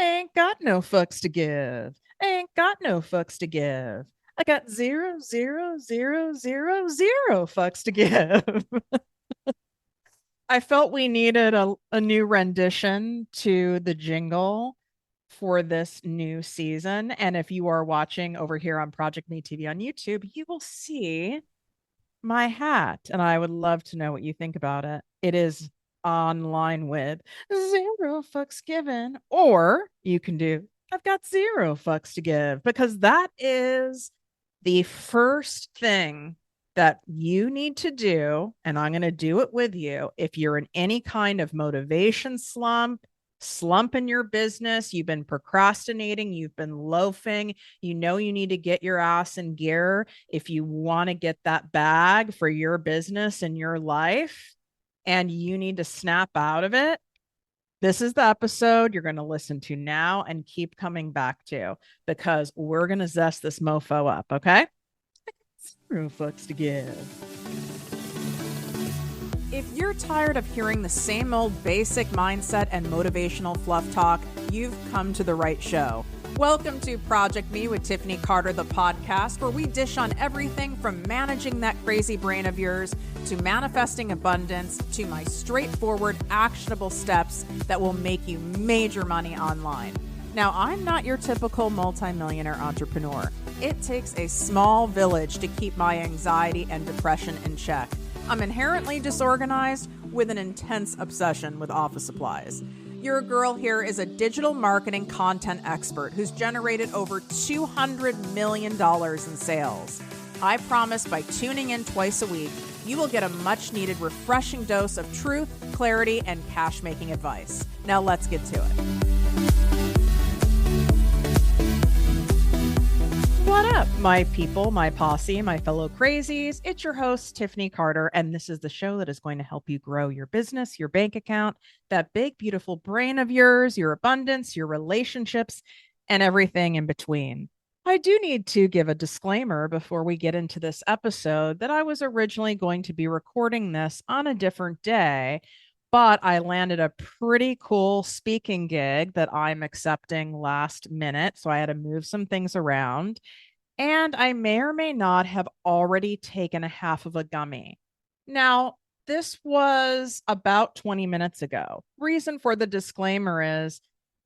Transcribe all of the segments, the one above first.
Ain't got no fucks to give. Ain't got no fucks to give. I got zero, zero, zero, zero, zero fucks to give. I felt we needed a new rendition to the jingle for this new season. And if you are watching over here on ProjectME TV on YouTube, you will see my hat. And I would love to know what you think about it. It is online with zero fucks given, or you can do I've got zero fucks to give, because that is the first thing that you need to do. And I'm going to do it with you. If you're in any kind of motivation slump in your business, you've been procrastinating, you've been loafing, you know you need to get your ass in gear if you want to get that bag for your business and your life, and you need to snap out of it. This is the episode you're going to listen to now and keep coming back to, because we're going to zest this mofo up, okay? Zero fucks to give. If you're tired of hearing the same old basic mindset and motivational fluff talk, you've come to the right show. Welcome to Project Me with Tiffany Carter, the podcast, where we dish on everything from managing that crazy brain of yours to manifesting abundance to my straightforward, actionable steps that will make you major money online. Now, I'm not your typical multimillionaire entrepreneur. It takes a small village to keep my anxiety and depression in check. I'm inherently disorganized with an intense obsession with office supplies. Your girl here is a digital marketing content expert who's generated over $200 million in sales. I promise by tuning in twice a week, you will get a much needed refreshing dose of truth, clarity, and cash making advice. Now let's get to it. What up, my people, my posse, my fellow crazies? It's your host, Tiffany Carter, and this is the show that is going to help you grow your business, your bank account, that big, beautiful brain of yours, your abundance, your relationships, and everything in between. I do need to give a disclaimer before we get into this episode that I was originally going to be recording this on a different day, but I landed a pretty cool speaking gig that I'm accepting last minute. So I had to move some things around. And I may or may not have already taken a half of a gummy. Now, this was about 20 minutes ago. Reason for the disclaimer is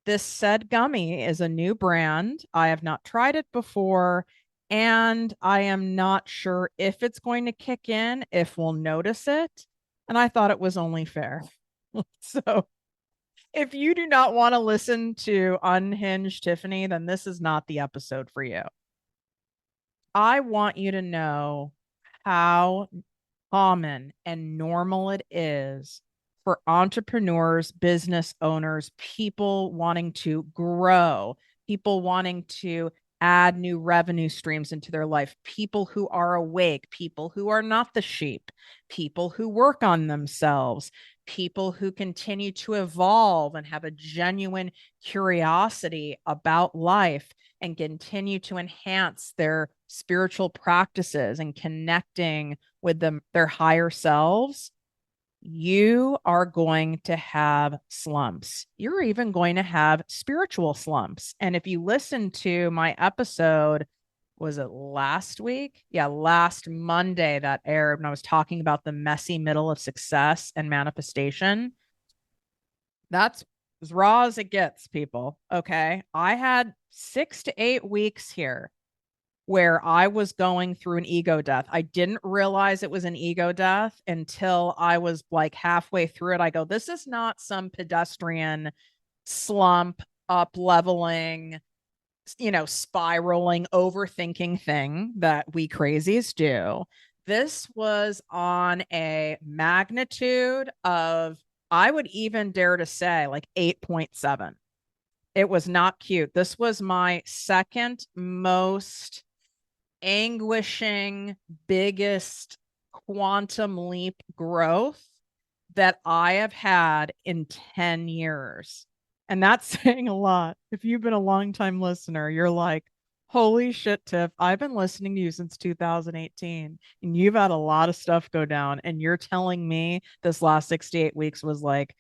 this said gummy is a new brand. I have not tried it before, and I am not sure if it's going to kick in, if we'll notice it. And I thought it was only fair. So if you do not want to listen to Unhinged Tiffany, then this is not the episode for you. I want you to know how common and normal it is for entrepreneurs, business owners, people wanting to grow, people wanting to add new revenue streams into their life, people who are awake, people who are not the sheep, people who work on themselves, people who continue to evolve and have a genuine curiosity about life and continue to enhance their spiritual practices and connecting with their higher selves. You are going to have slumps. You're even going to have spiritual slumps. And if you listen to my episode, was it last week? Yeah, last Monday that aired when I was talking about the messy middle of success and manifestation. That's as raw as it gets, people. Okay. I had 6 to 8 weeks here where I was going through an ego death. I didn't realize it was an ego death until I was like halfway through it. I go, this is not some pedestrian slump, up leveling, spiraling, overthinking thing that we crazies do. This was on a magnitude of, I would even dare to say, like 8.7. It was not cute. This was my second most anguishing, biggest quantum leap growth that I have had in 10 years. And that's saying a lot. If you've been a long-time listener, you're like, holy shit, Tiff, I've been listening to you since 2018 and you've had a lot of stuff go down. And you're telling me this last 68 weeks was like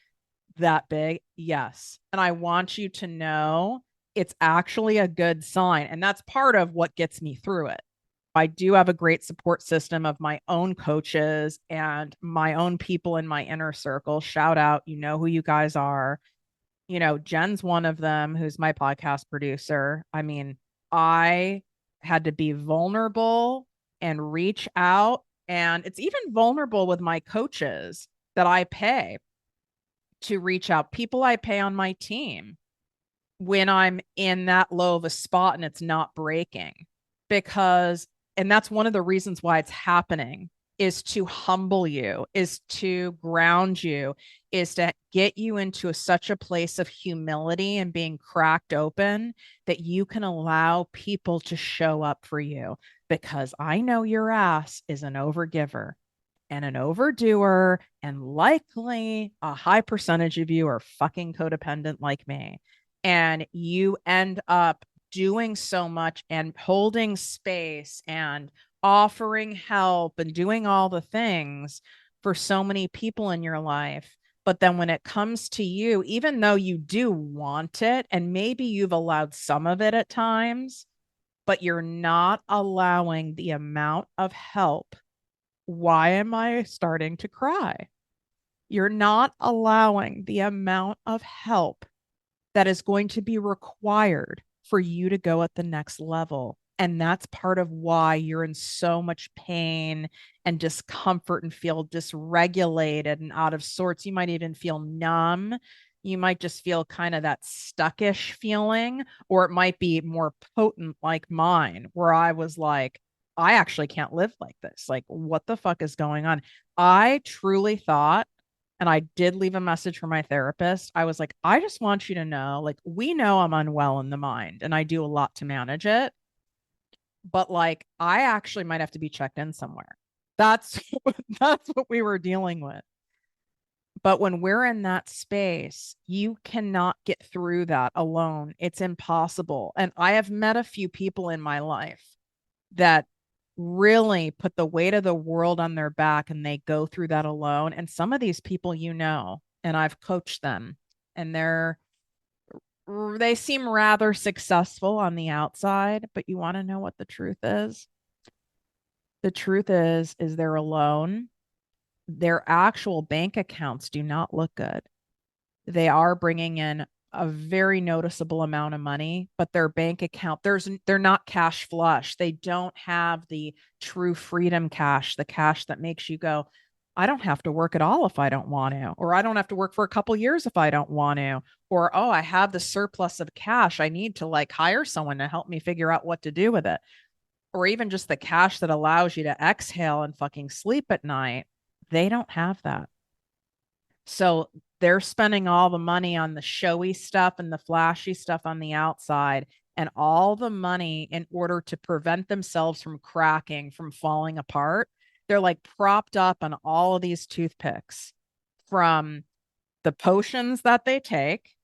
that big? Yes. And I want you to know it's actually a good sign. And that's part of what gets me through it. I do have a great support system of my own coaches and my own people in my inner circle. Shout out, you know who you guys are. You know, Jen's one of them, who's my podcast producer. I mean, I had to be vulnerable and reach out. And it's even vulnerable with my coaches that I pay to reach out, people I pay on my team when I'm in that low of a spot and it's not breaking. Because, and that's one of the reasons why it's happening, is to humble you, is to ground you, is to get you into such a place of humility and being cracked open that you can allow people to show up for you. Because I know your ass is an overgiver and an overdoer, and likely a high percentage of you are fucking codependent like me. And you end up doing so much and holding space and offering help and doing all the things for so many people in your life. But then when it comes to you, even though you do want it, and maybe you've allowed some of it at times, but you're not allowing the amount of help. Why am I starting to cry? You're not allowing the amount of help that is going to be required for you to go at the next level. And that's part of why you're in so much pain and discomfort and feel dysregulated and out of sorts. You might even feel numb. You might just feel kind of that stuckish feeling, or it might be more potent like mine, where I was like, I actually can't live like this. Like, what the fuck is going on? I truly thought, and I did leave a message for my therapist. I was like, I just want you to know, like, we know I'm unwell in the mind and I do a lot to manage it, but like, I actually might have to be checked in somewhere. That's that's what we were dealing with. But when we're in that space, you cannot get through that alone. It's impossible. And I have met a few people in my life that really put the weight of the world on their back and they go through that alone. And some of these people, you know, and I've coached them, and they seem rather successful on the outside, but you want to know what the truth is? The truth is they're alone. Their actual bank accounts do not look good. They are bringing in a very noticeable amount of money, but their bank account, they're not cash flush. They don't have the true freedom cash, the cash that makes you go, I don't have to work at all if I don't want to, or I don't have to work for a couple years if I don't want to, or oh, I have the surplus of cash. I need to like hire someone to help me figure out what to do with it. Or even just the cash that allows you to exhale and fucking sleep at night. They don't have that. So they're spending all the money on the showy stuff and the flashy stuff on the outside, and all the money in order to prevent themselves from cracking, from falling apart. They're like propped up on all of these toothpicks, from the potions that they take,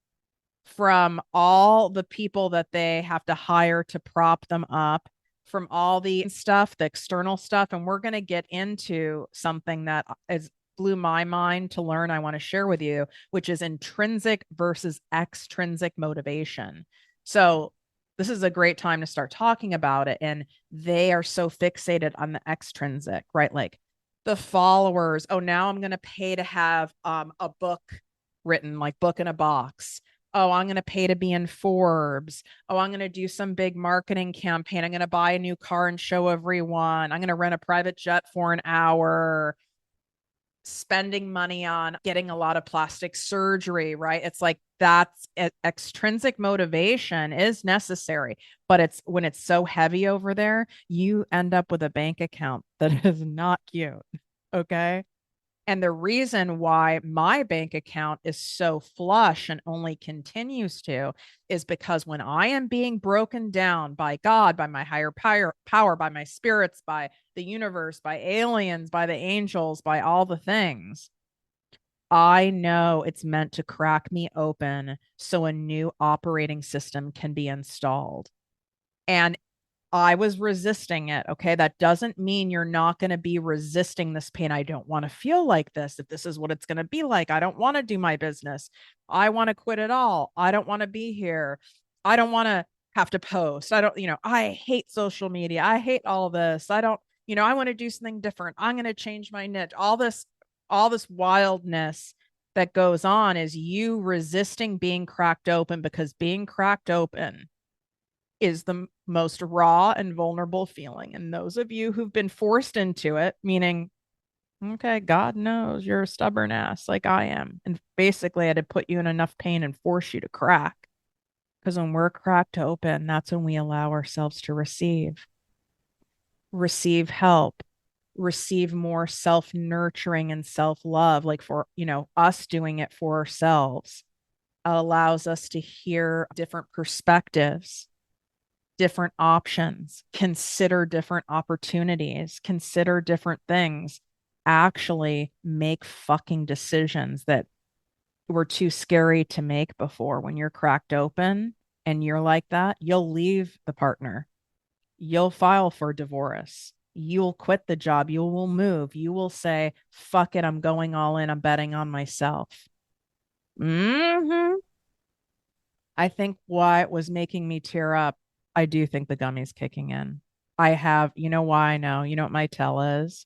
from all the people that they have to hire to prop them up, from all the stuff, the external stuff. And we're going to get into something that is blew my mind to learn, I want to share with you, which is intrinsic versus extrinsic motivation. So this is a great time to start talking about it. And they are so fixated on the extrinsic, right? Like the followers. Oh, now I'm going to pay to have a book written, like book in a box. Oh, I'm going to pay to be in Forbes. Oh, I'm going to do some big marketing campaign. I'm going to buy a new car and show everyone. I'm going to rent a private jet for an hour, spending money on getting a lot of plastic surgery, right? It's like that's extrinsic motivation is necessary, but it's when it's so heavy over there, you end up with a bank account that is not cute. Okay. And the reason why my bank account is so flush and only continues to is because when I am being broken down by God, by my higher power, by my spirits, by the universe, by aliens, by the angels, by all the things, I know it's meant to crack me open so a new operating system can be installed. And I was resisting it. Okay. That doesn't mean you're not going to be resisting this pain. I don't want to feel like this. If this is what it's going to be like, I don't want to do my business. I want to quit it all. I don't want to be here. I don't want to have to post. I don't, I hate social media. I hate all this. I don't, I want to do something different. I'm going to change my niche. All this wildness that goes on is you resisting being cracked open, because being cracked open is the most raw and vulnerable feeling. And those of you who've been forced into it, meaning, okay, God knows you're a stubborn ass like I am. And basically, I had to put you in enough pain and force you to crack. Because when we're cracked open, that's when we allow ourselves to receive help, receive more self nurturing and self love, like for, us doing it for ourselves allows us to hear different perspectives, different options, consider different opportunities, consider different things, actually make fucking decisions that were too scary to make before. When you're cracked open and you're like that, you'll leave the partner, you'll file for divorce, you'll quit the job, you will move, you will say, fuck it, I'm going all in, I'm betting on myself. Mm-hmm. I think why it was making me tear up, I do think the gummy's kicking in. I have, you know why I know? You know what my tell is?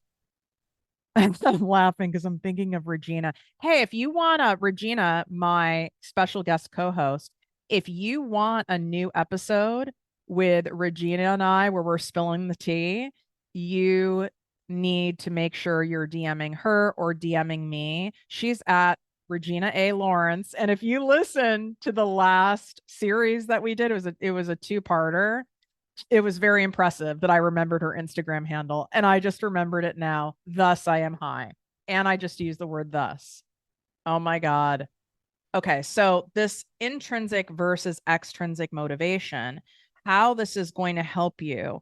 I'm laughing because I'm thinking of Regina. Hey, if you want Regina, my special guest co-host, if you want a new episode with Regina and I where we're spilling the tea, you need to make sure you're DMing her or DMing me. She's at Regina A. Lawrence. And if you listen to the last series that we did, it was a two-parter. It was very impressive that I remembered her Instagram handle, and I just remembered it now. Thus I am high. And I just used the word thus. Oh my God. Okay. So this intrinsic versus extrinsic motivation, how this is going to help you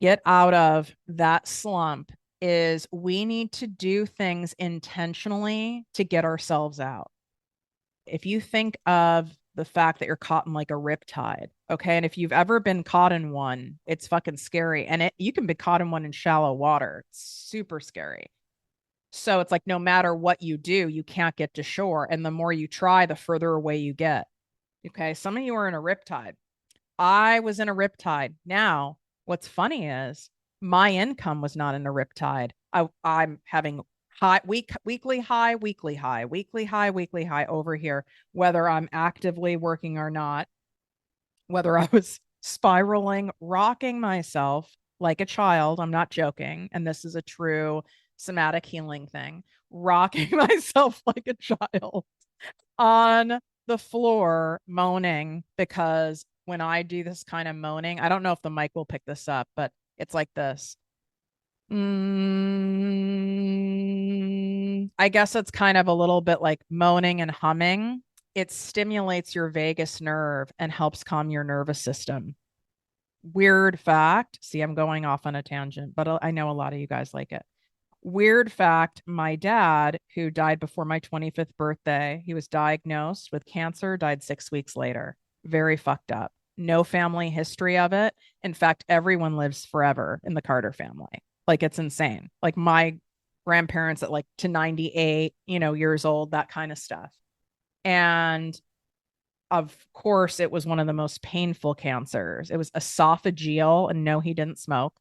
get out of that slump is we need to do things intentionally to get ourselves out. If you think of the fact that you're caught in like a riptide, okay, and if you've ever been caught in one, it's fucking scary. And you can be caught in one in shallow water. It's super scary. So it's like no matter what you do, you can't get to shore. And the more you try, the further away you get. Okay. Some of you are in a riptide. I was in a riptide. Now, what's funny is my income was not in a riptide. I'm having weekly high, weekly high, weekly high, weekly high over here, whether I'm actively working or not, whether I was spiraling, rocking myself like a child. I'm not joking. And this is a true somatic healing thing, rocking myself like a child on the floor, moaning, because when I do this kind of moaning, I don't know if the mic will pick this up, but it's like this. I guess it's kind of a little bit like moaning and humming. It stimulates your vagus nerve and helps calm your nervous system. Weird fact. See, I'm going off on a tangent, but I know a lot of you guys like it. Weird fact, my dad, who died before my 25th birthday, he was diagnosed with cancer, died 6 weeks later. Very fucked up. No family history of it. In fact, everyone lives forever in the Carter family. Like it's insane. Like my grandparents at like to 98, years old, that kind of stuff. And of course, it was one of the most painful cancers. It was esophageal, and no, he didn't smoke.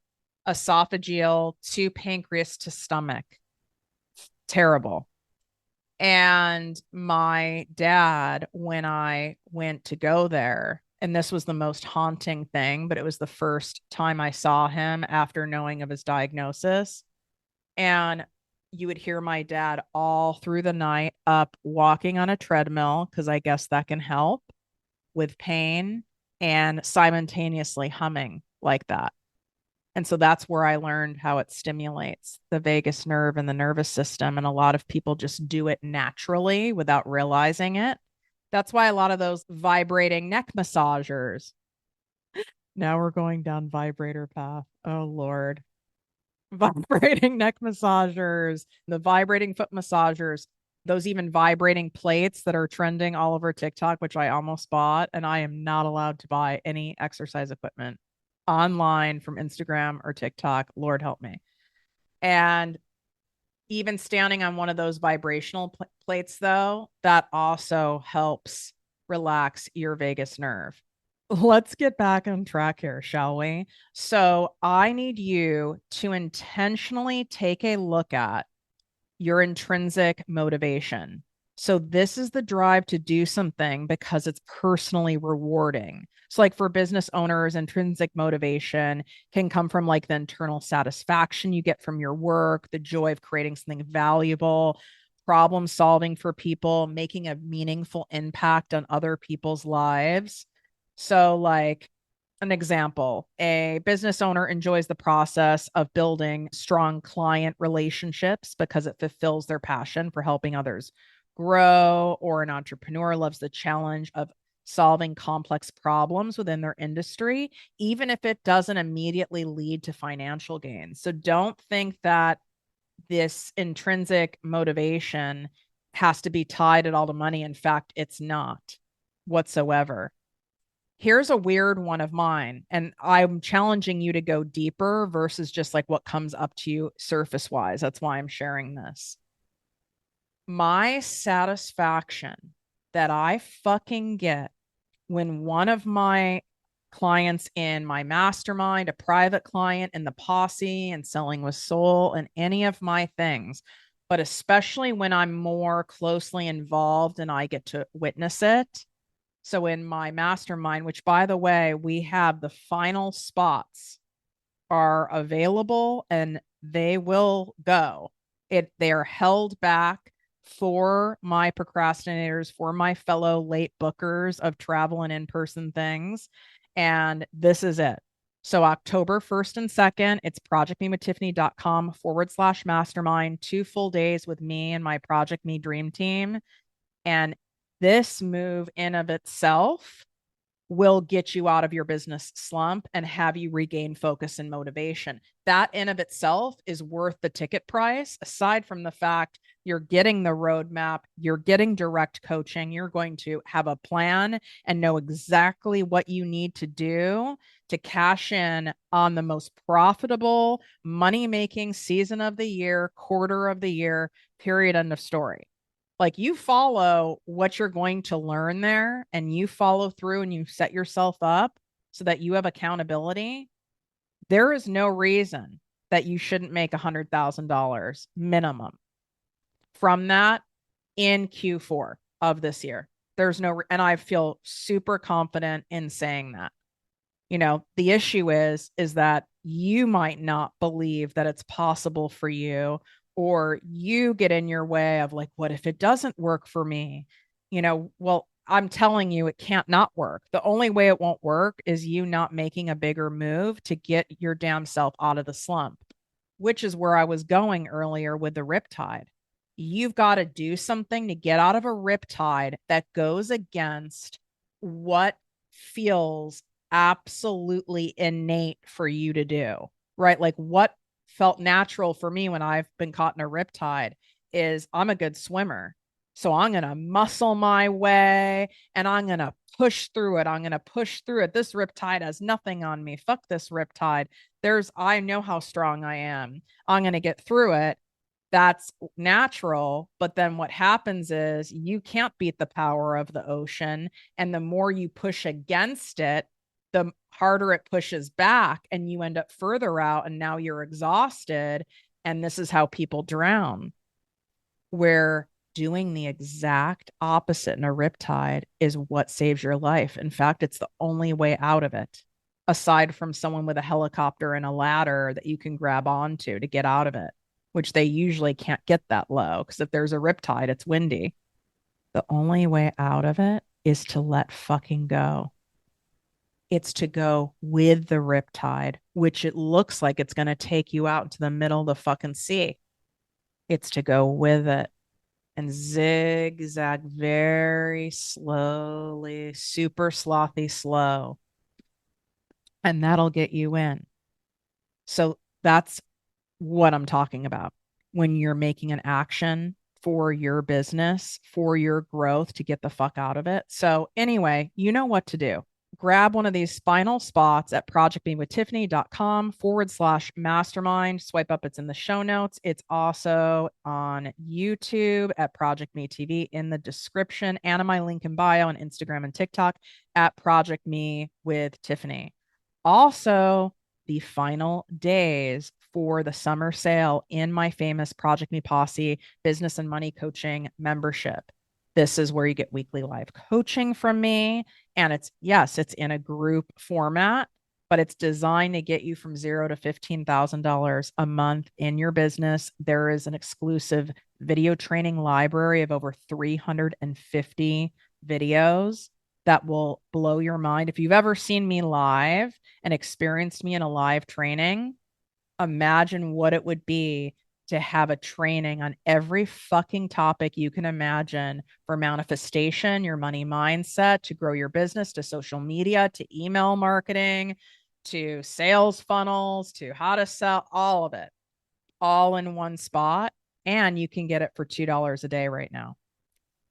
Esophageal to pancreas to stomach. Terrible. And my dad, when I went to go there, and this was the most haunting thing, but it was the first time I saw him after knowing of his diagnosis. And you would hear my dad all through the night up walking on a treadmill, because I guess that can help with pain, and simultaneously humming like that. And so that's where I learned how it stimulates the vagus nerve and the nervous system. And a lot of people just do it naturally without realizing it. That's why a lot of those vibrating neck massagers. Now we're going down vibrator path. Oh, Lord. Vibrating neck massagers, the vibrating foot massagers, those even vibrating plates that are trending all over TikTok, which I almost bought. And I am not allowed to buy any exercise equipment online from Instagram or TikTok. Lord help me. And even standing on one of those vibrational plates, though, that also helps relax your vagus nerve. Let's get back on track here, shall we? So, I need you to intentionally take a look at your intrinsic motivation. So this is the drive to do something because it's personally rewarding. So like for business owners, intrinsic motivation can come from like the internal satisfaction you get from your work, the joy of creating something valuable, problem solving for people, making a meaningful impact on other people's lives. So like an example, a business owner enjoys the process of building strong client relationships because it fulfills their passion for helping others grow, or an entrepreneur loves the challenge of solving complex problems within their industry, even if it doesn't immediately lead to financial gains. So don't think that this intrinsic motivation has to be tied at all to money. In fact, it's not whatsoever. Here's a weird one of mine, and I'm challenging you to go deeper versus just like what comes up to you surface wise. That's why I'm sharing this. My satisfaction that I fucking get when one of my clients in my mastermind, a private client in the posse and selling with soul and any of my things, but especially when I'm more closely involved and I get to witness it. So in my mastermind, which by the way, we have the final spots are available and they will go. They are held back for my procrastinators, for my fellow late bookers of travel and in-person things. And this is it. So October 1st and 2nd, it's projectmewithtiffany.com/mastermind, 2 full days with me and my Project Me dream team. And this move in of itself will get you out of your business slump and have you regain focus and motivation. That in of itself is worth the ticket price, aside from the fact you're getting the roadmap, you're getting direct coaching, you're going to have a plan and know exactly what you need to do to cash in on the most profitable money-making season of the year, quarter of the year, period, end of story. Like you follow what you're going to learn there and you follow through and you set yourself up so that you have accountability. There is no reason that you shouldn't make $100,000 minimum from that in Q4 of this year. There's no, and I feel super confident in saying that. You know, the issue is that you might not believe that it's possible for you, or you get in your way of like, what if it doesn't work for me? You know, well, I'm telling you, it can't not work. The only way it won't work is you not making a bigger move to get your damn self out of the slump, which is where I was going earlier with the riptide. You've got to do something to get out of a riptide that goes against what feels absolutely innate for you to do, right? Like what felt natural for me when I've been caught in a riptide is I'm a good swimmer. So I'm going to muscle my way and I'm going to push through it. I'm going to push through it. This riptide has nothing on me. Fuck this riptide. I know how strong I am. I'm going to get through it. That's natural. But then what happens is you can't beat the power of the ocean. And the more you push against it, the harder it pushes back and you end up further out and now you're exhausted. And this is how people drown. Where doing the exact opposite in a riptide is what saves your life. In fact, it's the only way out of it, aside from someone with a helicopter and a ladder that you can grab onto to get out of it, which they usually can't get that low because if there's a riptide, it's windy. The only way out of it is to let fucking go. It's to go with the riptide, which it looks like it's going to take you out into the middle of the fucking sea. It's to go with it and zigzag very slowly, super slothy slow. And that'll get you in. So that's what I'm talking about when you're making an action for your business, for your growth to get the fuck out of it. So, anyway, you know what to do. grab one of these spinal spots at projectmewithtiffany.com/mastermind. Swipe up, it's in the show notes. It's also on YouTube at ProjectME TV in the description, and in my link in bio on Instagram and TikTok at ProjectME with Tiffany. Also, the final days for the summer sale in my famous ProjectME Posse business and money coaching membership. This is where you get weekly live coaching from me. And it's in a group format, but it's designed to get you from $0 to $15,000 a month in your business. There is an exclusive video training library of over 350 videos that will blow your mind. If you've ever seen me live and experienced me in a live training, imagine what it would be to have a training on every fucking topic you can imagine, for manifestation, your money mindset, to grow your business, to social media, to email marketing, to sales funnels, to how to sell, all of it, all in one spot. And you can get it for $2 a day right now.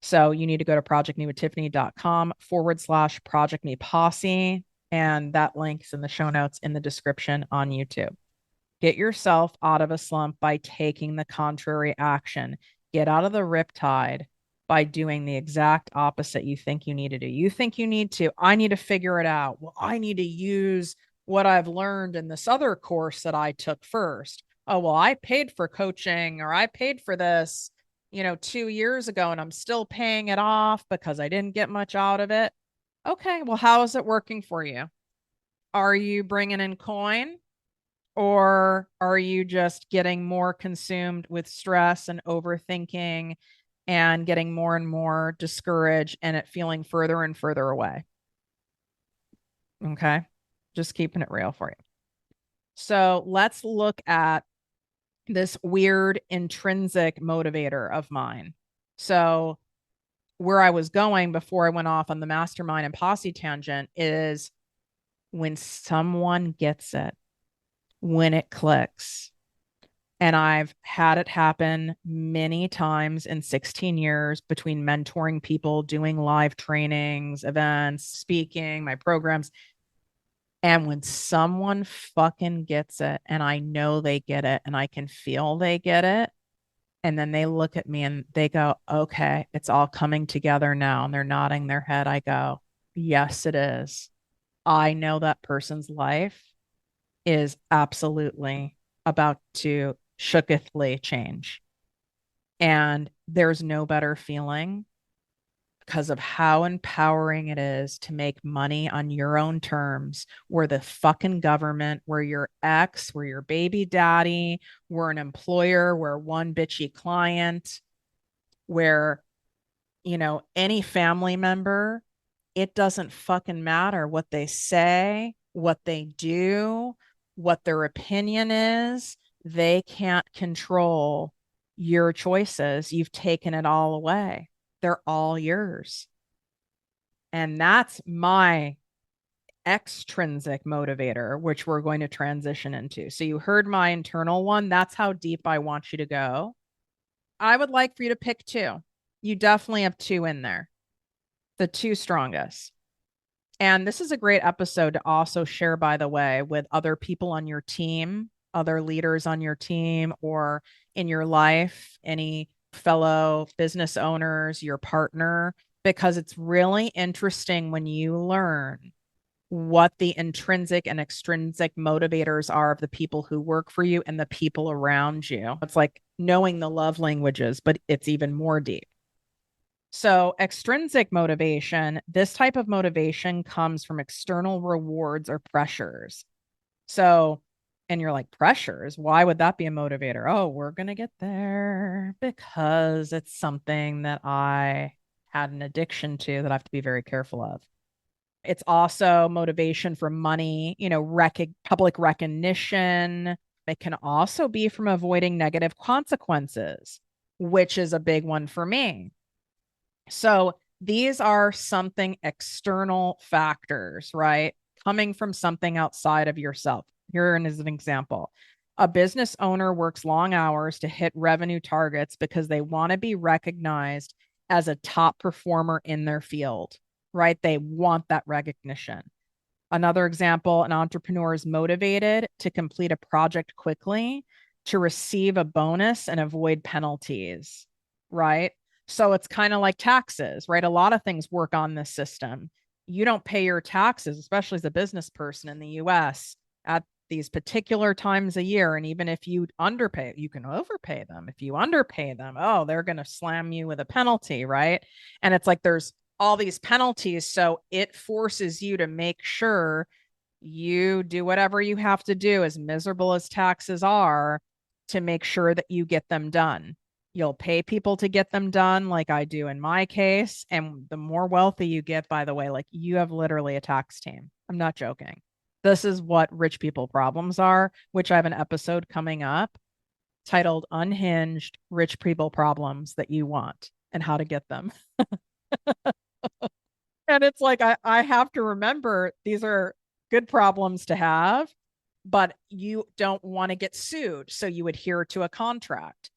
So you need to go to projectmewithtiffany.com/ProjectMe Posse. And that link's in the show notes in the description on YouTube. Get yourself out of a slump by taking the contrary action. Get out of the riptide by doing the exact opposite you think you need to do. You think you need to, I need to figure it out. Well, I need to use what I've learned in this other course that I took first. Oh, well, I paid for coaching, or I paid for this, 2 years ago, and I'm still paying it off because I didn't get much out of it. Okay, well, how is it working for you? Are you bringing in coin? Or are you just getting more consumed with stress and overthinking and getting more and more discouraged and it feeling further and further away? Okay. Just keeping it real for you. So let's look at this weird intrinsic motivator of mine. So where I was going before I went off on the mastermind and posse tangent is when someone gets it, when it clicks. And I've had it happen many times in 16 years between mentoring people, doing live trainings, events, speaking, my programs. And when someone fucking gets it, and I know they get it, and I can feel they get it, and then they look at me and they go, okay, it's all coming together now. And they're nodding their head. I go, yes, it is. I know that person's life is absolutely about to shookethly change. And there's no better feeling because of how empowering it is to make money on your own terms, where the fucking government, where your ex, where your baby daddy, where an employer, where one bitchy client, where, any family member, it doesn't fucking matter what they say, what they do, what their opinion is. They can't control your choices. You've taken it all away. They're all yours. And that's my extrinsic motivator, which we're going to transition into. So you heard my internal one. That's how deep I want you to go. I would like for you to pick two. You definitely have two in there, the two strongest. And this is a great episode to also share, by the way, with other people on your team, other leaders on your team or in your life, any fellow business owners, your partner, because it's really interesting when you learn what the intrinsic and extrinsic motivators are of the people who work for you and the people around you. It's like knowing the love languages, but it's even more deep. So extrinsic motivation, this type of motivation comes from external rewards or pressures. So, and you're like, pressures? Why would that be a motivator? Oh, we're going to get there because it's something that I had an addiction to that I have to be very careful of. It's also motivation for money, public recognition. It can also be from avoiding negative consequences, which is a big one for me. So these are something external factors, right? Coming from something outside of yourself. Here is an example. A business owner works long hours to hit revenue targets because they want to be recognized as a top performer in their field, right? They want that recognition. Another example, an entrepreneur is motivated to complete a project quickly to receive a bonus and avoid penalties, right? So it's kind of like taxes, right? A lot of things work on this system. You don't pay your taxes, especially as a business person in the US, at these particular times a year. And even if you underpay, you can overpay them. If you underpay them, oh, they're going to slam you with a penalty, right? And it's like there's all these penalties. So it forces you to make sure you do whatever you have to do, as miserable as taxes are, to make sure that you get them done. You'll pay people to get them done, like I do in my case. And the more wealthy you get, by the way, like you have literally a tax team. I'm not joking. This is what rich people problems are, which I have an episode coming up titled Unhinged Rich People Problems That You Want and How to Get Them. And it's like, I have to remember these are good problems to have, but you don't want to get sued. So you adhere to a contract.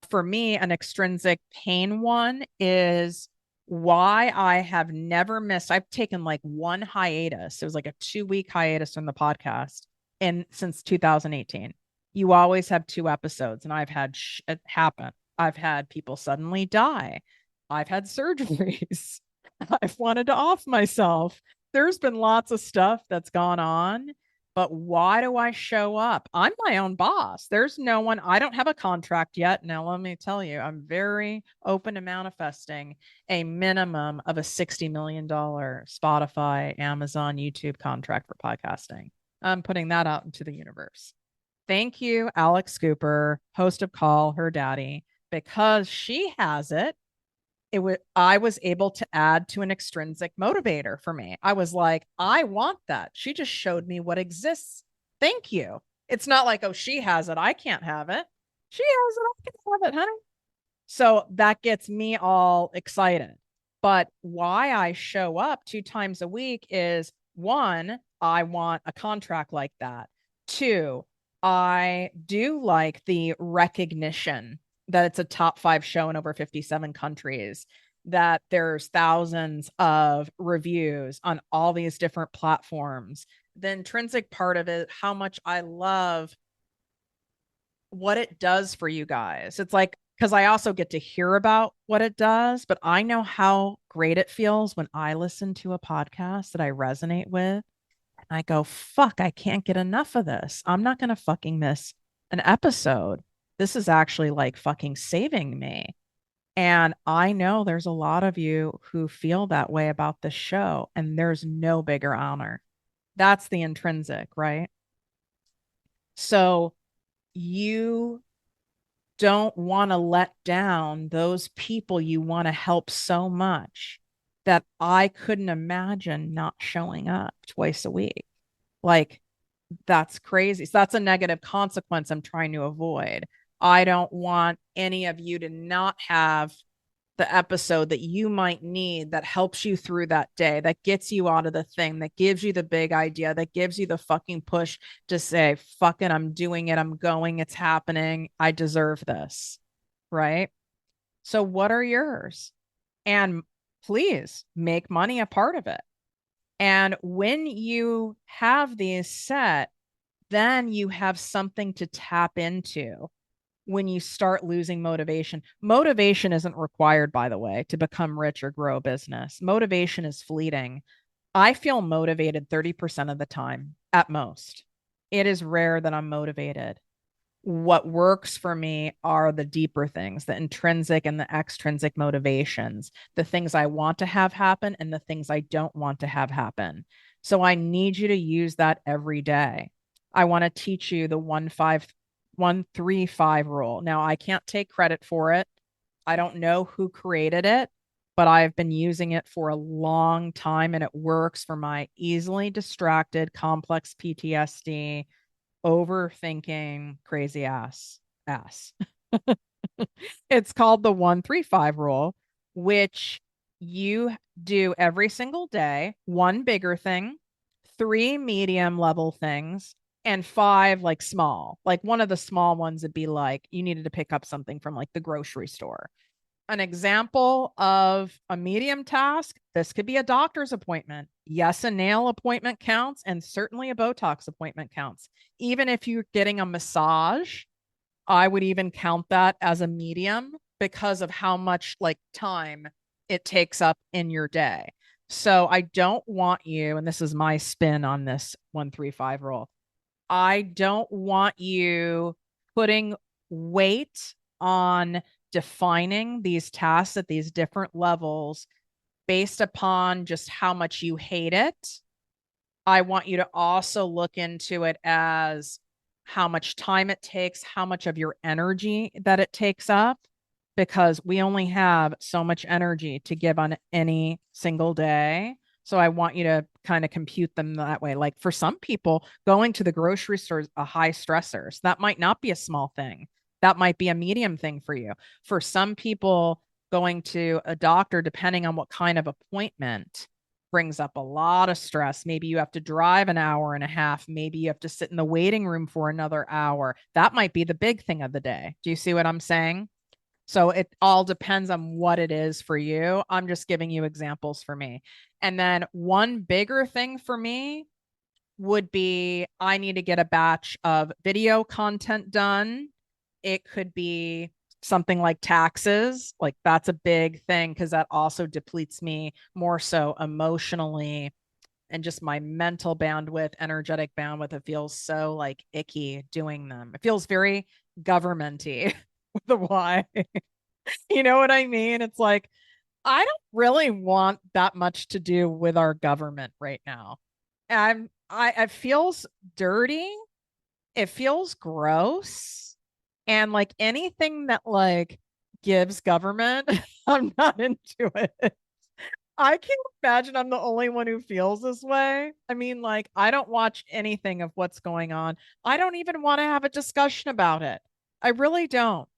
For me, an extrinsic pain one is why I have never missed. I've taken like one hiatus. It was like a 2-week hiatus from the podcast and since 2018. You always have 2 episodes, and I've had it happen. I've had people suddenly die. I've had surgeries. I've wanted to off myself. There's been lots of stuff that's gone on, but why do I show up? I'm my own boss. There's no one, I don't have a contract yet. Now, let me tell you, I'm very open to manifesting a minimum of a $60 million Spotify, Amazon, YouTube contract for podcasting. I'm putting that out into the universe. Thank you, Alex Cooper, host of Call Her Daddy, because she has it. I was able to add to an extrinsic motivator for me. I was like, I want that. She just showed me what exists. Thank you. It's not like, oh, she has it, I can't have it. She has it, I can have it, honey. So that gets me all excited. But why I show up 2 times a week is, one, I want a contract like that. Two, I do like the recognition that it's a top 5 show in over 57 countries, that there's thousands of reviews on all these different platforms. The intrinsic part of it, how much I love what it does for you guys. It's like, because I also get to hear about what it does, but I know how great it feels when I listen to a podcast that I resonate with. And I go, fuck, I can't get enough of this. I'm not going to fucking miss an episode. This is actually like fucking saving me. And I know there's a lot of you who feel that way about the show, and there's no bigger honor. That's the intrinsic, right? So you don't want to let down those people you want to help so much that I couldn't imagine not showing up twice a week. Like, that's crazy. So that's a negative consequence I'm trying to avoid. I don't want any of you to not have the episode that you might need that helps you through that day, that gets you out of the thing, that gives you the big idea, that gives you the fucking push to say, fuck it, I'm doing it, I'm going, it's happening, I deserve this. Right? So, what are yours? And please make money a part of it. And when you have these set, then you have something to tap into when you start losing motivation. Motivation isn't required, by the way, to become rich or grow a business. Motivation is fleeting. I feel motivated 30% of the time at most. It is rare that I'm motivated. What works for me are the deeper things, the intrinsic and the extrinsic motivations, the things I want to have happen and the things I don't want to have happen. So I need you to use that every day. I want to teach you the 1-5-1-3-5 rule. Now, I can't take credit for it. I don't know who created it, but I've been using it for a long time, and it works for my easily distracted, complex PTSD, overthinking, crazy ass. It's called the 1-3-5 rule, which you do every single day. 1 bigger thing, 3 medium level things, and 5 like small. Like one of the small ones would be like you needed to pick up something from like the grocery store. an example of a medium task, this could be a doctor's appointment. Yes, a nail appointment counts, and certainly a Botox appointment counts. Even if you're getting a massage, I would even count that as a medium because of how much like time it takes up in your day. So I don't want you, and this is my spin on this 135 rule. I don't want you putting weight on defining these tasks at these different levels based upon just how much you hate it. I want you to also look into it as how much time it takes, how much of your energy that it takes up, because we only have so much energy to give on any single day. So I want you to kind of compute them that way. Like for some people, going to the grocery store is a high stressor. So that might not be a small thing. That might be a medium thing for you. For some people, going to a doctor, depending on what kind of appointment, brings up a lot of stress. Maybe you have to drive an hour and a half. Maybe you have to sit in the waiting room for another hour. That might be the big thing of the day. Do you see what I'm saying? So it all depends on what it is for you. I'm just giving you examples for me. And then one bigger thing for me would be I need to get a batch of video content done. It could be something like taxes. Like that's a big thing because that also depletes me more so emotionally and just my mental bandwidth, energetic bandwidth. It feels so like icky doing them. It feels very governmenty with the Y. You know what I mean? It's like, I don't really want that much to do with our government right now. It feels dirty. It feels gross. And like anything that like gives government, I'm not into it. I can't imagine I'm the only one who feels this way. I mean, like, I don't watch anything of what's going on. I don't even want to have a discussion about it. I really don't.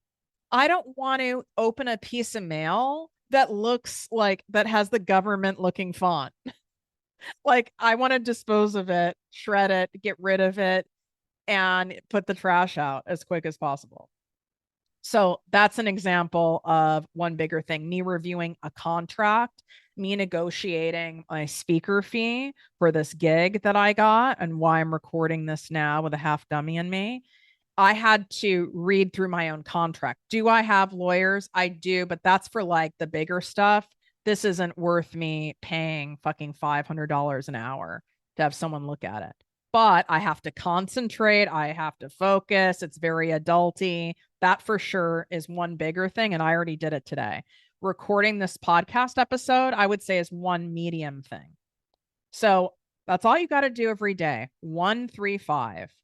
I don't want to open a piece of mail that looks like that has the government looking font. Like, I want to dispose of it, shred it, get rid of it, and put the trash out as quick as possible. So that's an example of one bigger thing, me reviewing a contract, me negotiating my speaker fee for this gig that I got and why I'm recording this now with a half dummy in me. I had to read through my own contract. Do I have lawyers? I do, but that's for like the bigger stuff. This isn't worth me paying fucking $500 an hour to have someone look at it. But I have to concentrate. I have to focus. It's very adulty. That for sure is one bigger thing. And I already did it today. Recording this podcast episode, I would say is one medium thing. So that's all you got to do every day. 135.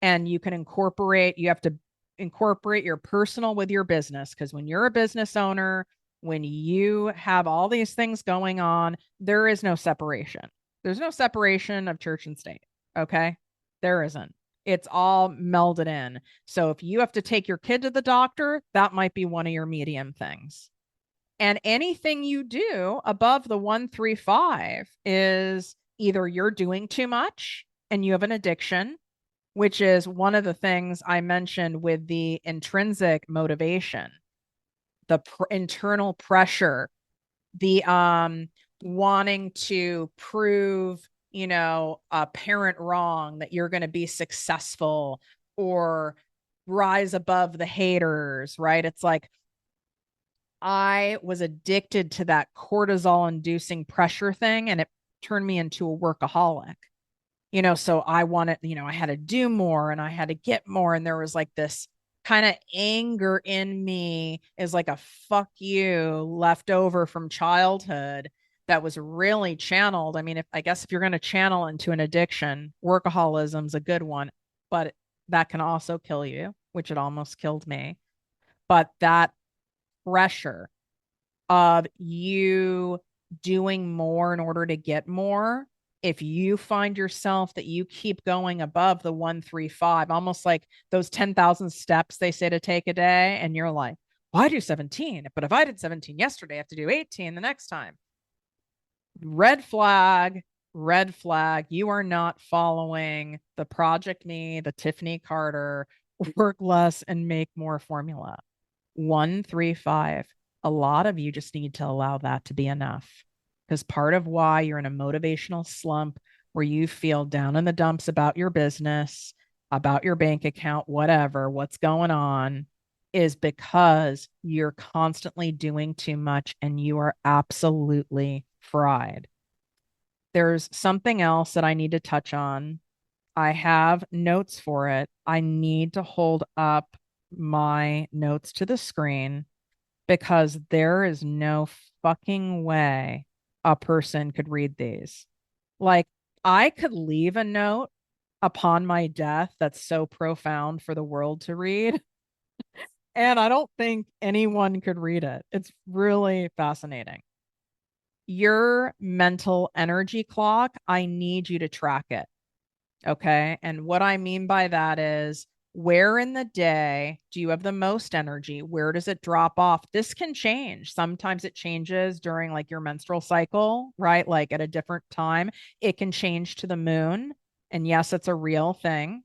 And you can incorporate, you have to incorporate your personal with your business. Because when you're a business owner, when you have all these things going on, there is no separation. There's no separation of church and state. Okay. There isn't. It's all melded in. So if you have to take your kid to the doctor, that might be one of your medium things. And anything you do above the 135 is either you're doing too much and you have an addiction, which is one of the things I mentioned with the intrinsic motivation, the internal pressure, the wanting to prove, a parent wrong, that you're going to be successful or rise above the haters, right? It's like I was addicted to that cortisol inducing pressure thing, and it turned me into a workaholic. So I wanted, I had to do more and I had to get more. And there was like this kind of anger in me, is like a fuck you left over from childhood that was really channeled. I mean, if you're going to channel into an addiction, workaholism's a good one, but that can also kill you, which it almost killed me. But that pressure of you doing more in order to get more, if you find yourself that you keep going above the 135, almost like those 10,000 steps they say to take a day, and you're like, well, I do 17, but if I did 17 yesterday, I have to do 18 the next time. Red flag, red flag. You are not following the ProjectME, the Tiffany Carter, work less and make more formula. 135. A lot of you just need to allow that to be enough. Because part of why you're in a motivational slump where you feel down in the dumps about your business, about your bank account, whatever, what's going on, is because you're constantly doing too much and you are absolutely fried. There's something else that I need to touch on. I have notes for it. I need to hold up my notes to the screen because there is no fucking way a person could read these. Like, I could leave a note upon my death that's so profound for the world to read, and I don't think anyone could read it. It's really fascinating. Your mental energy clock, I need you to track it. Okay. And what I mean by that is, where in the day do you have the most energy? Where does it drop off? This can change. Sometimes it changes during like your menstrual cycle, right? Like at a different time, it can change to the moon. And yes, it's a real thing.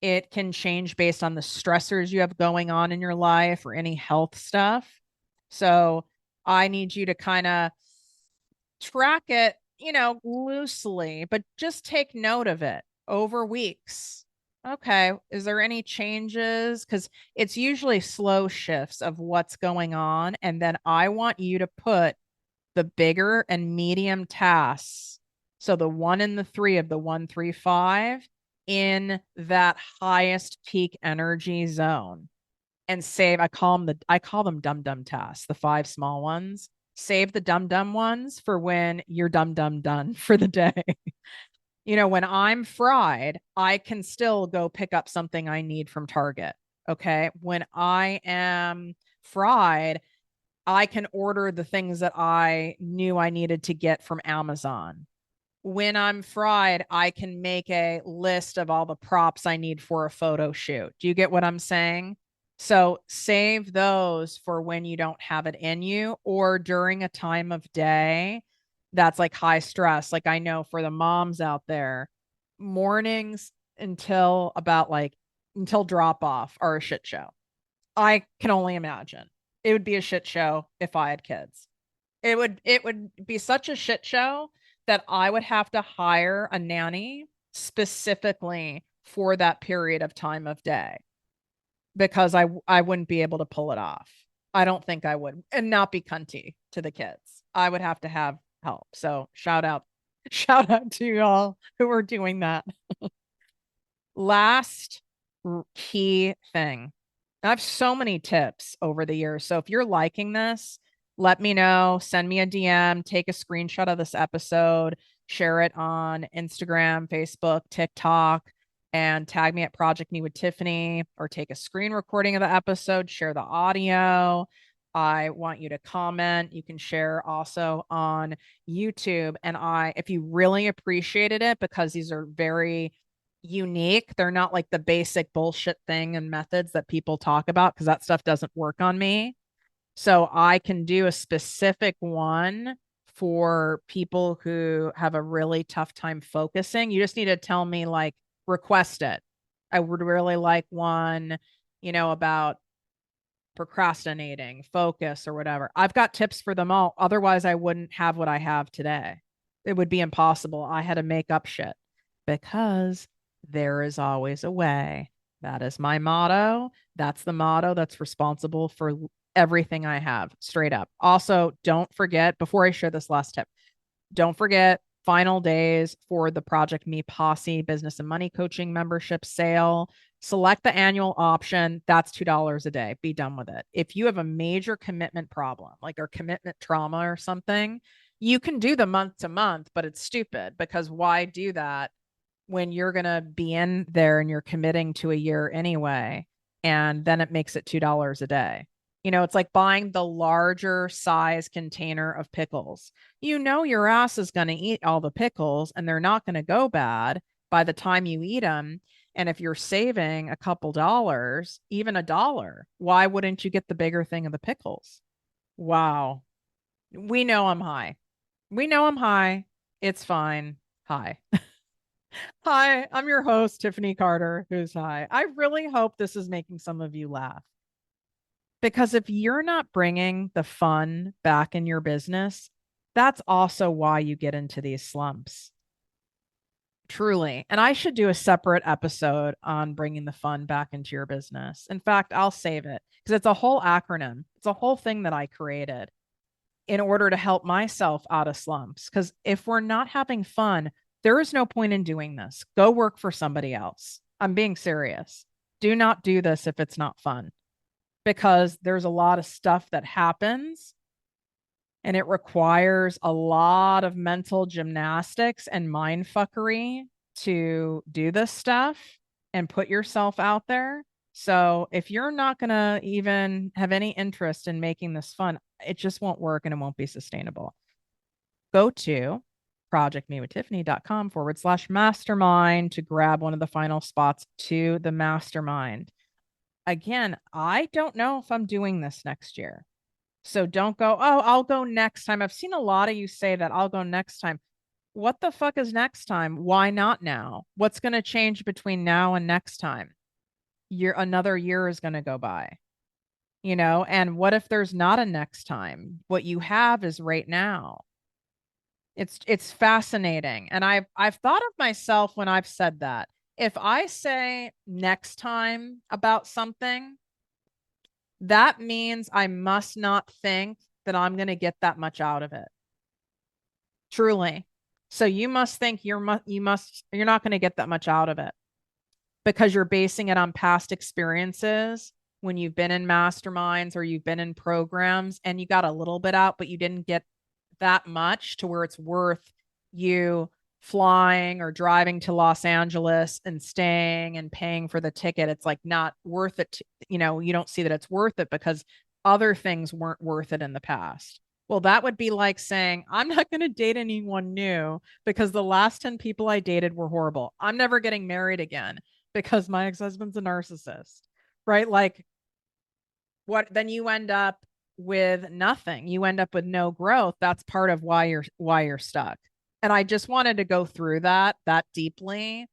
It can change based on the stressors you have going on in your life or any health stuff. So I need you to kind of track it, loosely, but just take note of it over weeks. Okay, is there any changes? Because it's usually slow shifts of what's going on. And then I want you to put the bigger and medium tasks. So the 1 and the 3 of the 135 in that highest peak energy zone and save. I call them dum tasks, the 5 small ones. Save the dum ones for when you're dum done for the day. When I'm fried, I can still go pick up something I need from Target. Okay. When I am fried, I can order the things that I knew I needed to get from Amazon. When I'm fried, I can make a list of all the props I need for a photo shoot. Do you get what I'm saying? So save those for when you don't have it in you or during a time of day that's like high stress. Like I know for the moms out there, mornings until drop off are a shit show. I can only imagine. It would be a shit show if I had kids. It would be such a shit show that I would have to hire a nanny specifically for that period of time of day because I wouldn't be able to pull it off. I don't think I would, and not be cunty to the kids. I would have to have help. So shout out to y'all who are doing that. Last key thing. I have so many tips over the years. So if you're liking this, let me know, send me a DM, take a screenshot of this episode, share it on Instagram, Facebook, TikTok, and tag me at ProjectME with Tiffany, or take a screen recording of the episode, share the audio. I want you to comment. You can share also on YouTube. And if you really appreciated it, because these are very unique, they're not like the basic bullshit thing and methods that people talk about, because that stuff doesn't work on me. So I can do a specific one for people who have a really tough time focusing. You just need to tell me, like, request it. I would really like one, about procrastinating, focus, or whatever. I've got tips for them all. Otherwise, I wouldn't have what I have today. It would be impossible. I had to make up shit because there is always a way. That is my motto. That's the motto that's responsible for everything I have, straight up. Also, don't forget, before I share this last tip, don't forget final days for the ProjectME Posse Business and Money Coaching membership sale. Select the annual option. That's $2 a day. Be done with it. If you have a major commitment problem, like or commitment trauma or something, you can do the month to month, but it's stupid because why do that when you're going to be in there and you're committing to a year anyway? And then it makes it $2 a day. It's like buying the larger size container of pickles. Your ass is going to eat all the pickles and they're not going to go bad by the time you eat them. And if you're saving a couple dollars, even $1, why wouldn't you get the bigger thing of the pickles? Wow. We know I'm high. We know I'm high. It's fine. Hi. Hi, I'm your host, Tiffany Carter, who's high. I really hope this is making some of you laugh. Because if you're not bringing the fun back in your business, that's also why you get into these slumps. Truly. And I should do a separate episode on bringing the fun back into your business. In fact, I'll save it because it's a whole acronym. It's a whole thing that I created in order to help myself out of slumps. Because if we're not having fun, there is no point in doing this. Go work for somebody else. I'm being serious. Do not do this if it's not fun, because there's a lot of stuff that happens and it requires a lot of mental gymnastics and mind fuckery to do this stuff and put yourself out there. So if you're not going to even have any interest in making this fun, it just won't work and it won't be sustainable. Go to projectmewithtiffany.com/mastermind to grab one of the final spots to the mastermind. Again, I don't know if I'm doing this next year. So don't go, oh, I'll go next time. I've seen a lot of you say that I'll go next time. What the fuck is next time? Why not now? What's going to change between now and next time? Another year is going to go by, and what if there's not a next time? What you have is right now. It's fascinating. And I've thought of myself when I've said that. If I say next time about something, that means I must not think that I'm going to get that much out of it. Truly. So you must think you're not going to get that much out of it because you're basing it on past experiences when you've been in masterminds or you've been in programs and you got a little bit out, but you didn't get that much to where it's worth you flying or driving to Los Angeles and staying and paying for the ticket. It's like not worth it. You don't see that it's worth it because other things weren't worth it in the past. Well, that would be like saying, I'm not going to date anyone new because the last 10 people I dated were horrible. I'm never getting married again because my ex-husband's a narcissist, right? Like then you end up with nothing. You end up with no growth. That's part of why you're stuck. And I just wanted to go through that deeply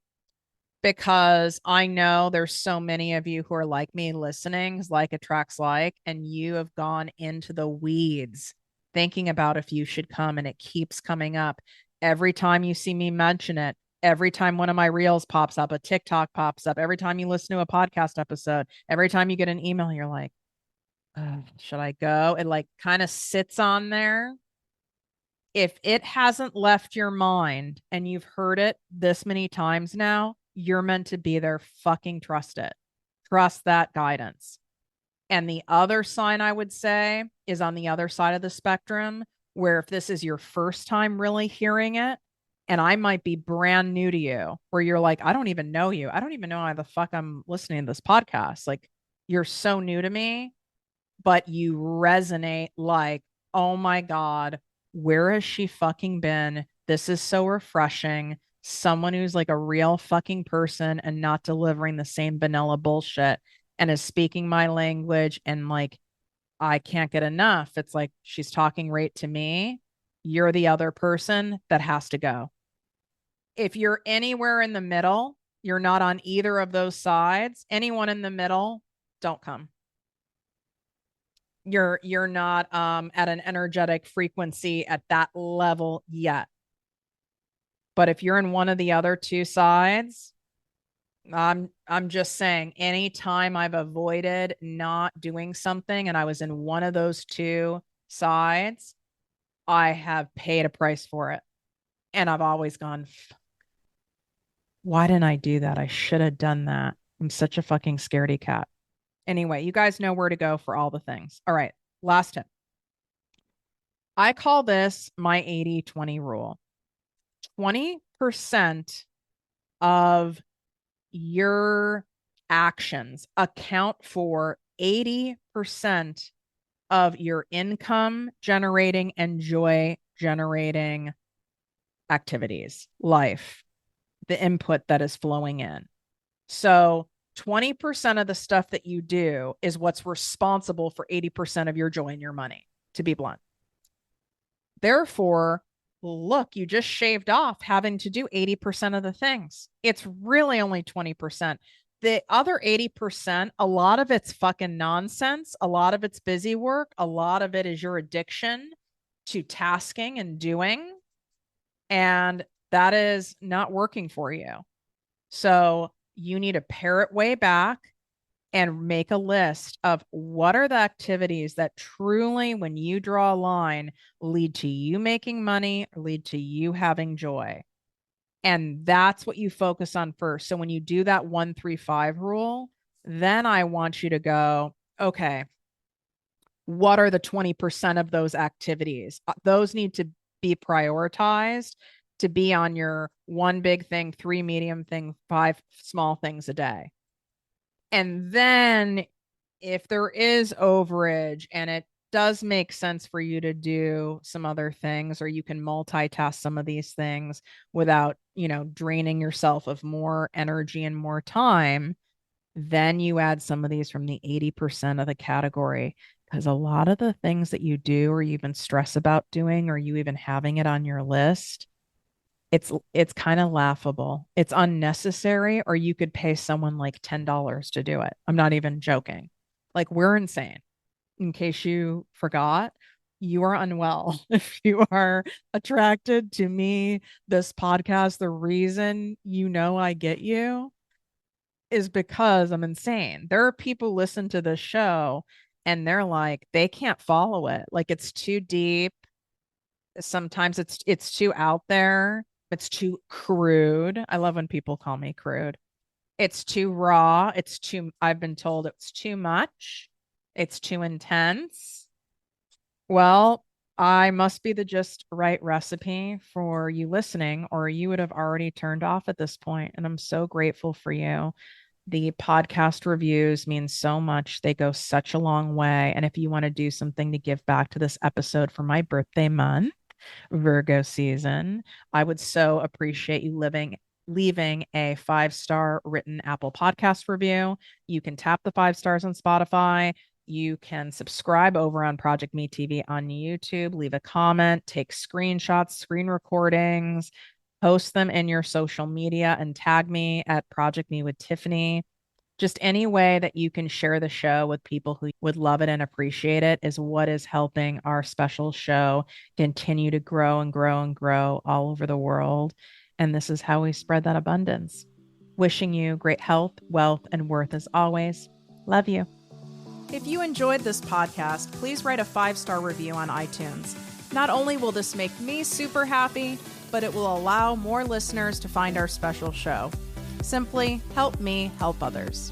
because I know there's so many of you who are like me listening, like attracts like, and you have gone into the weeds thinking about if you should come, and it keeps coming up. Every time you see me mention it, every time one of my reels pops up, a TikTok pops up, every time you listen to a podcast episode, every time you get an email, you're like, should I go? It like kind of sits on there. If it hasn't left your mind and you've heard it this many times now, you're meant to be there. Fucking trust it. Trust that guidance. And the other sign I would say is on the other side of the spectrum, where if this is your first time really hearing it, and I might be brand new to you, where you're like, I don't even know you. I don't even know how the fuck I'm listening to this podcast. Like, you're so new to me, but you resonate like, oh my God, where has she fucking been? This is so refreshing. Someone who's like a real fucking person and not delivering the same vanilla bullshit and is speaking my language. And like, I can't get enough. It's like, she's talking right to me. You're the other person that has to go. If you're anywhere in the middle, you're not on either of those sides. Anyone in the middle, don't come. You're not at an energetic frequency at that level yet. But if you're in one of the other two sides, I'm just saying, anytime I've avoided not doing something and I was in one of those two sides, I have paid a price for it. And I've always gone, why didn't I do that? I should have done that. I'm such a fucking scaredy cat. Anyway, you guys know where to go for all the things. All right, last tip. I call this my 80-20 rule. 20% of your actions account for 80% of your income generating and joy generating activities, life, the input that is flowing in. So 20% of the stuff that you do is what's responsible for 80% of your joy and your money, to be blunt. Therefore, look, you just shaved off having to do 80% of the things. It's really only 20%. The other 80%, a lot of it's fucking nonsense. A lot of it's busy work. A lot of it is your addiction to tasking and doing. And that is not working for you. So you need to pare it way back and make a list of what are the activities that truly, when you draw a line, lead to you making money or lead to you having joy. And that's what you focus on first. So when you do that 1-3-5 rule, then I want you to go, okay, what are the 20% of those activities? Those need to be prioritized to be on your 1 big thing, 3 medium thing, 5 small things a day. And then if there is overage and it does make sense for you to do some other things, or you can multitask some of these things without, draining yourself of more energy and more time, then you add some of these from the 80% of the category. Because a lot of the things that you do, or you even stress about doing, or you even having it on your list, it's kind of laughable. It's unnecessary, or you could pay someone like $10 to do it. I'm not even joking. Like, we're insane. In case you forgot, you are unwell. If you are attracted to me, this podcast, the reason I get you is because I'm insane. There are people listen to this show and they're like, they can't follow it. Like, it's too deep. Sometimes it's too out there. It's too crude. I love when people call me crude. It's too raw. I've been told it's too much. It's too intense. Well, I must be the just right recipe for you listening, or you would have already turned off at this point. And I'm so grateful for you. The podcast reviews mean so much. They go such a long way. And if you want to do something to give back to this episode for my birthday month, Virgo season, I would so appreciate you leaving a 5-star written Apple Podcast review. You can tap the 5 stars on Spotify. You can subscribe over on ProjectME TV on YouTube, leave a comment, take screenshots, screen recordings, post them in your social media, and tag me at ProjectME with Tiffany. Just any way that you can share the show with people who would love it and appreciate it is what is helping our special show continue to grow and grow and grow all over the world. And this is how we spread that abundance. Wishing you great health, wealth, and worth as always. Love you. If you enjoyed this podcast, please write a 5-star review on iTunes. Not only will this make me super happy, but it will allow more listeners to find our special show. Simply help me help others.